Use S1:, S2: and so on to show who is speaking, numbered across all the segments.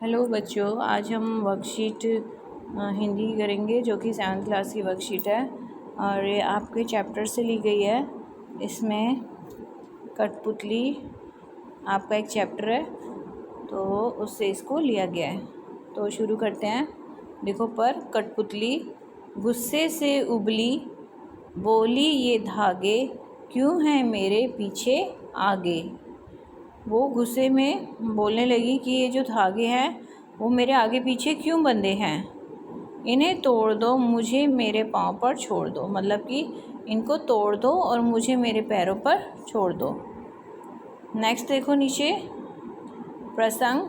S1: Hello बच्चों, आज हम वर्कशीट हिंदी करेंगे जो कि 7th क्लास की वर्कशीट है और ये आपके चैप्टर से ली गई है। इसमें कठपुतली आपका एक चैप्टर है तो उससे इसको लिया गया है। तो शुरू करते हैं। देखो, पर कठपुतली गुस्से से उबली, बोली ये धागे क्यों हैं मेरे पीछे आगे। वो गुस्से में बोलने लगी कि ये जो धागे हैं वो मेरे आगे पीछे क्यों बंधे हैं, इन्हें तोड़ दो, मुझे मेरे पाँव पर छोड़ दो। मतलब कि इनको तोड़ दो और मुझे मेरे पैरों पर छोड़ दो। नेक्स्ट देखो नीचे प्रसंग।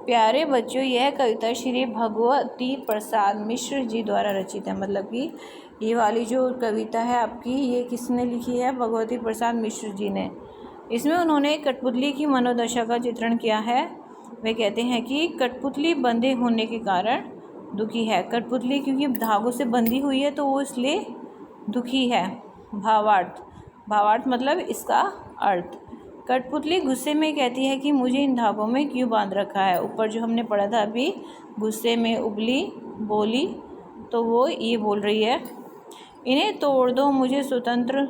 S1: प्यारे बच्चों, यह कविता श्री भगवती प्रसाद मिश्र जी द्वारा रचित है। मतलब कि ये वाली जो कविता है आपकी, ये किसने लिखी है? भगवती प्रसाद मिश्र जी ने। इसमें उन्होंने कठपुतली की मनोदशा का चित्रण किया है। वे कहते हैं कि कठपुतली बंधे होने के कारण दुखी है। कठपुतली क्योंकि धागों से बंधी हुई है तो वो इसलिए दुखी है। भावार्थ मतलब इसका अर्थ। कठपुतली गुस्से में कहती है कि मुझे इन धागों में क्यों बांध रखा है। ऊपर जो हमने पढ़ा था अभी, गुस्से में उबली, बोली, तो वो ये बोल रही है इन्हें तोड़ दो, मुझे स्वतंत्र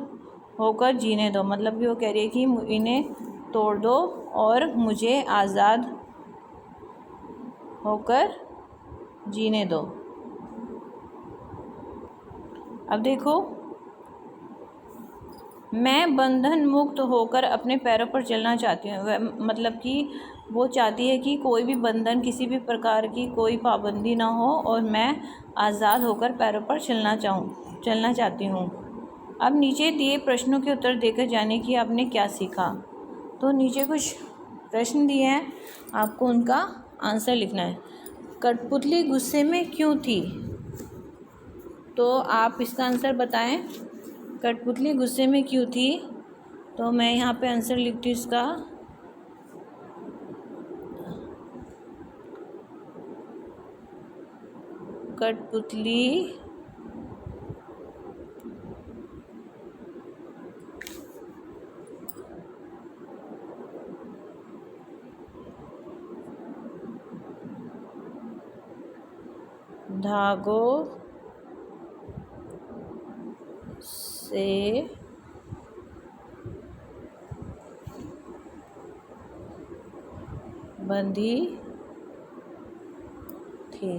S1: होकर जीने दो। मतलब कि वो कह रही है कि इन्हें तोड़ दो और मुझे आज़ाद होकर जीने दो। अब देखो, मैं बंधन मुक्त होकर अपने पैरों पर चलना चाहती हूँ। मतलब कि वो चाहती है कि कोई भी बंधन, किसी भी प्रकार की कोई पाबंदी ना हो और मैं आज़ाद होकर पैरों पर चलना चाहती हूँ। अब नीचे दिए प्रश्नों के उत्तर देकर जाने कि आपने क्या सीखा। तो नीचे कुछ प्रश्न दिए हैं, आपको उनका आंसर लिखना है। कठपुतली गुस्से में क्यों थी? तो आप इसका आंसर बताएं। कठपुतली गुस्से में क्यों थी? तो मैं यहाँ पे आंसर लिखती हूँ इसका। कठपुतली धागों से बंधी थी।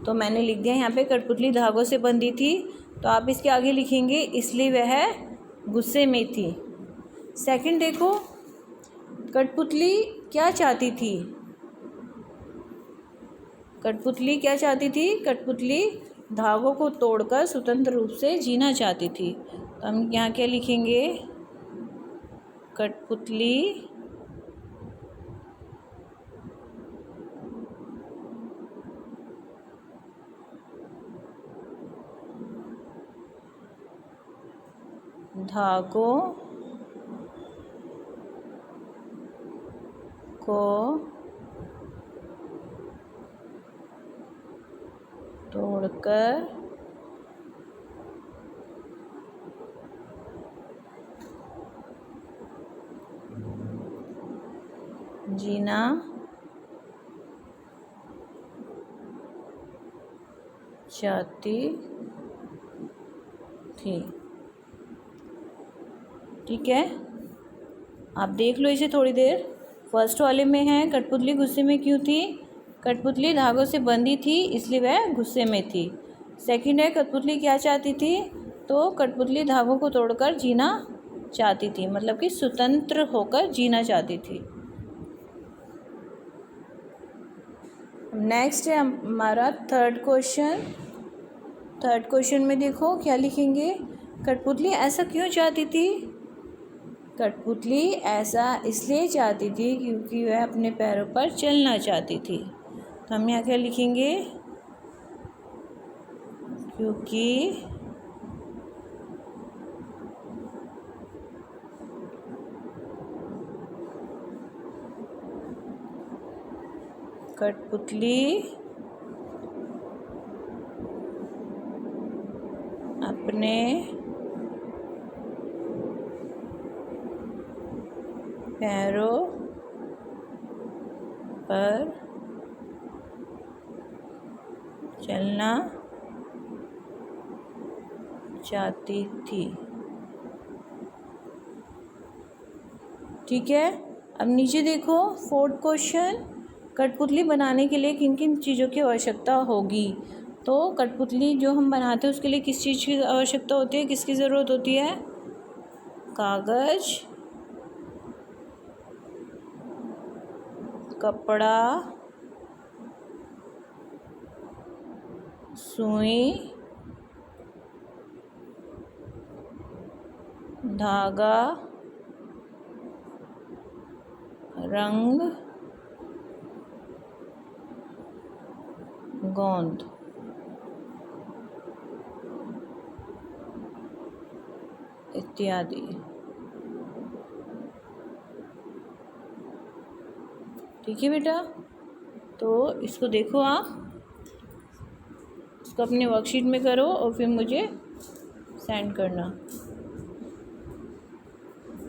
S1: तो मैंने लिख दिया यहाँ पे कठपुतली धागों से बंधी थी। तो आप इसके आगे लिखेंगे इसलिए वह गुस्से में थी। सेकंड देखो, कठपुतली क्या चाहती थी? कठपुतली क्या चाहती थी? कठपुतली धागों को तोड़कर स्वतंत्र रूप से जीना चाहती थी। तो हम यहाँ क्या लिखेंगे? कठपुतली धागों को तोड़कर जीना चाहती थी। ठीक है, आप देख लो इसे थोड़ी देर। फर्स्ट वाले में है कठपुतली गुस्से में क्यों थी? कठपुतली धागों से बंधी थी इसलिए वह गुस्से में थी। सेकंड है कठपुतली क्या चाहती थी? तो कठपुतली धागों को तोड़कर जीना चाहती थी, मतलब कि स्वतंत्र होकर जीना चाहती थी। नेक्स्ट है हमारा थर्ड क्वेश्चन। थर्ड क्वेश्चन में देखो क्या लिखेंगे। कठपुतली ऐसा क्यों चाहती थी? कठपुतली ऐसा इसलिए चाहती थी क्योंकि वह अपने पैरों पर चलना चाहती थी। तो हम यहाँ क्या लिखेंगे? क्योंकि कठपुतली अपने पैरों पर चलना चाहती थी। ठीक है, अब नीचे देखो 4th क्वेश्चन, कठपुतली बनाने के लिए किन किन चीज़ों की आवश्यकता होगी। तो कठपुतली जो हम बनाते हैं उसके लिए किस चीज़ की आवश्यकता होती है, किसकी ज़रूरत होती है? कागज़, कपड़ा, सुई, धागा, रंग, गोंद। इत्यादि। ठीक है बेटा, तो इसको देखो आप, इसको अपने वर्कशीट में करो और फिर मुझे सेंड करना।